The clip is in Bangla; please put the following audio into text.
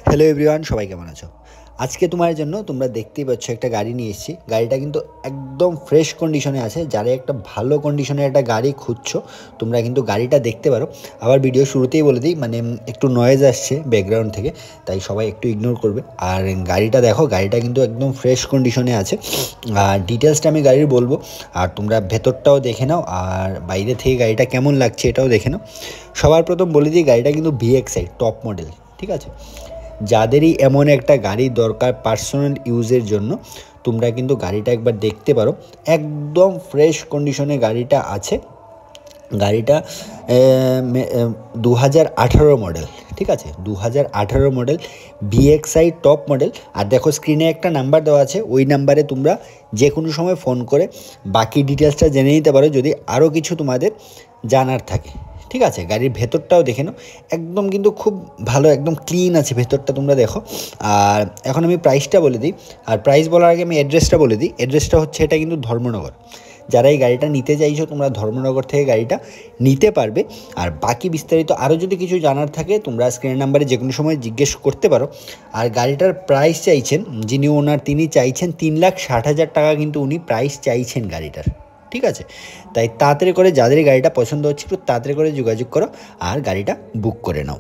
হ্যালো এভরিওয়ান, সবাই কেমন আছো? আজকে তোমার জন্য তোমরা দেখতেই পাচ্ছ একটা গাড়ি নিয়ে এসেছি। গাড়িটা কিন্তু একদম ফ্রেশ কন্ডিশনে আছে। যারা একটা ভালো কন্ডিশনের একটা গাড়ি খুঁজছো তোমরা কিন্তু গাড়িটা দেখতে পারো। আবার ভিডিও শুরুতেই বলে দিই, একটু নয়েজ আসছে ব্যাকগ্রাউন্ড থেকে, তাই সবাই একটু ইগনোর করবে। আর গাড়িটা দেখো, গাড়িটা কিন্তু একদম ফ্রেশ কন্ডিশনে আছে। আর ডিটেলসটা আমি গাড়ির বলবো, আর তোমরা ভেতরটাও দেখে নাও, আর বাইরে থেকে গাড়িটা কেমন লাগছে এটাও দেখে নাও। সবার প্রথম বলে দিই, গাড়িটা কিন্তু ভিএক্সআই টপ মডেল, ঠিক আছে? যাদেরই এমন একটা গাড়ি দরকার পার্সোনাল ইউজের জন্য, তোমরা কিন্তু গাড়িটা একবার দেখতে পারো। একদম ফ্রেশ কন্ডিশনে গাড়িটা আছে। গাড়িটা 2018 মডেল, ঠিক আছে? 2018 মডেল, ভিএক্সআই টপ মডেল। আর দেখো স্ক্রিনে একটা নাম্বার দেওয়া আছে, ওই নাম্বারে তোমরা যে কোনো সময় ফোন করে বাকি ডিটেলসটা জেনে নিতে পারো যদি আরও কিছু তোমাদের জানার থাকে, ঠিক আছে? গাড়ির ভেতরটাও দেখে নাও, একদম কিন্তু খুব ভালো, একদম ক্লিন আছে ভেতরটা, তোমরা দেখো। আর এখন আমি প্রাইসটা বলে দিই, আর প্রাইস বলার আগে আমি অ্যাড্রেসটা বলে দিই। অ্যাড্রেসটা হচ্ছে, এটা কিন্তু ধর্মনগর। যারা এই গাড়িটা নিতে চাইছো তোমরা ধর্মনগর থেকে গাড়িটা নিতে পারবে। আর বাকি বিস্তারিত আরও যদি কিছু জানার থাকে তোমরা স্ক্রিন নাম্বারে যে কোনো সময় জিজ্ঞেস করতে পারো। আর গাড়িটার প্রাইস চাইছেন যিনি ওনার, তিনি চাইছেন 3,60,000 টাকা, কিন্তু উনি প্রাইস চাইছেন গাড়িটার, ঠিক আছে? তাই তাড়াতাড়ি করে যাদের গাড়িটা পছন্দ হচ্ছে একটু তাড়াতাড়ি করে যোগাযোগ করো আর গাড়িটা বুক করে নাও।